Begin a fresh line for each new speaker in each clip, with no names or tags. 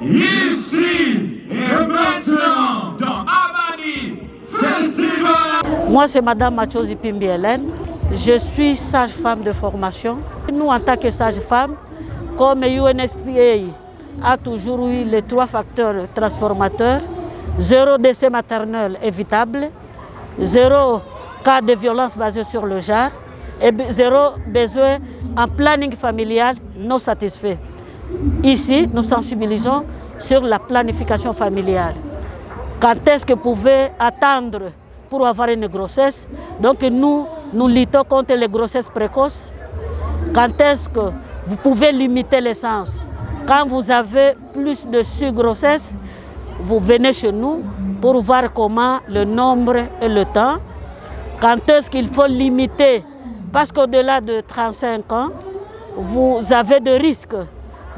ici et maintenant dans Amani Festival.
Moi, c'est Madame Machozi Pimbi Hélène. Je suis sage-femme de formation. Nous, en tant que sage-femme, comme UNFPA a toujours eu les 3 facteurs transformateurs, 0 décès maternel évitable, 0 cas de violence basée sur le genre et 0 besoin en planning familial non satisfait. Ici, nous sensibilisons sur la planification familiale. Quand est-ce que vous pouvez attendre pour avoir une grossesse? Donc nous luttons contre les grossesses précoces. Quand est-ce que vous pouvez limiter l'essence? Quand vous avez plus de sur-grossesse, vous venez chez nous pour voir comment le nombre et le temps. Quand est-ce qu'il faut limiter? Parce qu'au-delà de 35 ans, vous avez des risques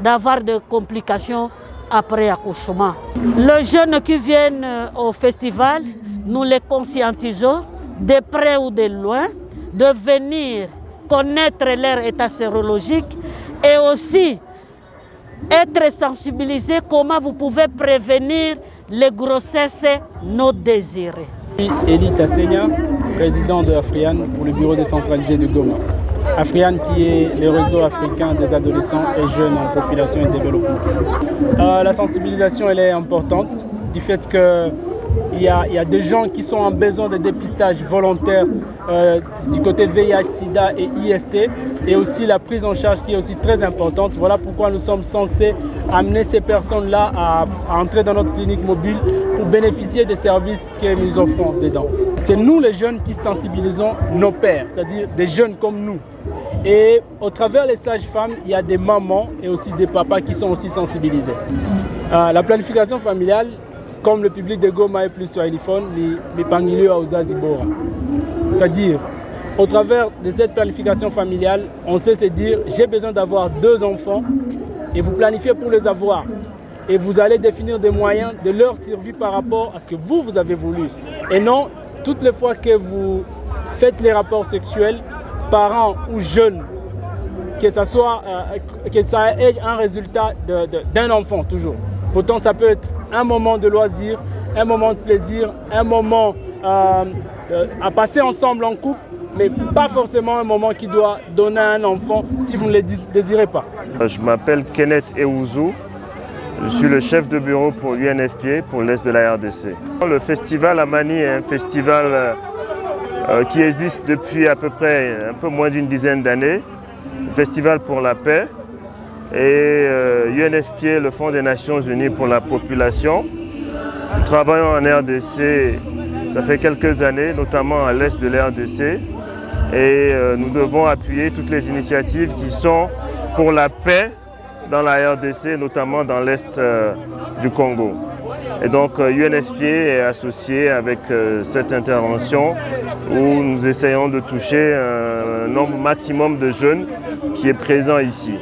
d'avoir des complications après accouchement. Les jeunes qui viennent au festival, nous les conscientisons de près ou de loin de venir connaître leur état sérologique et aussi être sensibilisés comment vous pouvez prévenir les grossesses non désirées.
Eli Tassenia, président de Afrian pour le bureau décentralisé de Goma. Afrian qui est le réseau africain des adolescents et jeunes en population et développement. La sensibilisation elle est importante du fait qu'il y a des gens qui sont en besoin de dépistage volontaire du côté VIH, SIDA et IST et aussi la prise en charge qui est aussi très importante. Voilà pourquoi nous sommes censés amener ces personnes-là à entrer dans notre clinique mobile pour bénéficier des services que nous offrons dedans. C'est nous les jeunes qui sensibilisons nos pères, c'est-à-dire des jeunes comme nous. Et au travers des sages-femmes, il y a des mamans et aussi des papas qui sont aussi sensibilisés. La planification familiale, comme le public de Goma est plus swahiliphone, les pangilio à Uzazibora. C'est-à-dire, au travers de cette planification familiale, on sait se dire, j'ai besoin d'avoir 2 enfants et vous planifiez pour les avoir. Et vous allez définir des moyens de leur survie par rapport à ce que vous avez voulu. Et non, toutes les fois que vous faites les rapports sexuels, parents ou jeunes, que ça ait un résultat d'un enfant toujours. Pourtant, ça peut être un moment de loisir, un moment de plaisir, un moment à passer ensemble en couple, mais pas forcément un moment qui doit donner un enfant si vous ne le désirez pas.
Je m'appelle Kenneth Eouzou, je suis le chef de bureau pour l'UNFPA pour l'Est de la RDC. Le festival Amani est un festival qui existe depuis à peu près un peu moins d'une dizaine d'années, festival pour la paix. Et UNFPA, le Fonds des Nations Unies pour la population. Nous travaillons en RDC, ça fait quelques années, notamment à l'est de la RDC. Et nous devons appuyer toutes les initiatives qui sont pour la paix dans la RDC, notamment dans l'est du Congo. Et donc UNFPA est associé avec cette intervention où nous essayons de toucher un nombre maximum de jeunes qui est présent ici.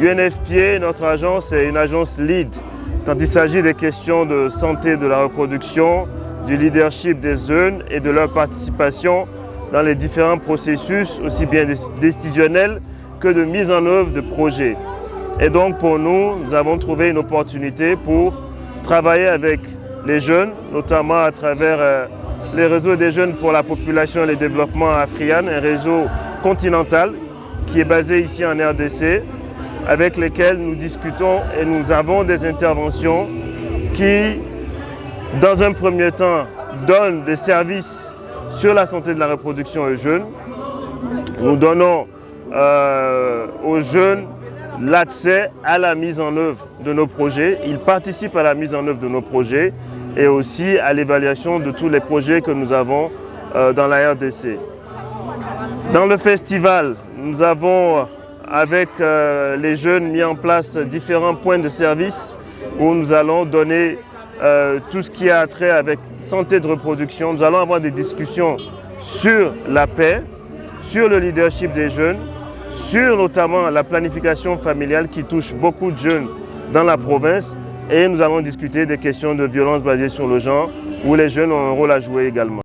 UNFPA, notre agence, est une agence lead quand il s'agit des questions de santé de la reproduction, du leadership des jeunes et de leur participation dans les différents processus, aussi bien décisionnels que de mise en œuvre de projets. Et donc pour nous, nous avons trouvé une opportunité pour travailler avec les jeunes, notamment à travers les réseaux des jeunes pour la population et le développement africain, un réseau continental qui est basé ici en RDC, avec lesquels nous discutons et nous avons des interventions qui, dans un premier temps, donnent des services sur la santé de la reproduction aux jeunes. Nous donnons aux jeunes l'accès à la mise en œuvre de nos projets. Ils participent à la mise en œuvre de nos projets et aussi à l'évaluation de tous les projets que nous avons dans la RDC. Dans le festival, nous avons avec les jeunes mis en place différents points de service où nous allons donner tout ce qui a trait avec santé de reproduction. Nous allons avoir des discussions sur la paix, sur le leadership des jeunes, sur notamment la planification familiale qui touche beaucoup de jeunes dans la province et nous allons discuter des questions de violence basées sur le genre où les jeunes ont un rôle à jouer également.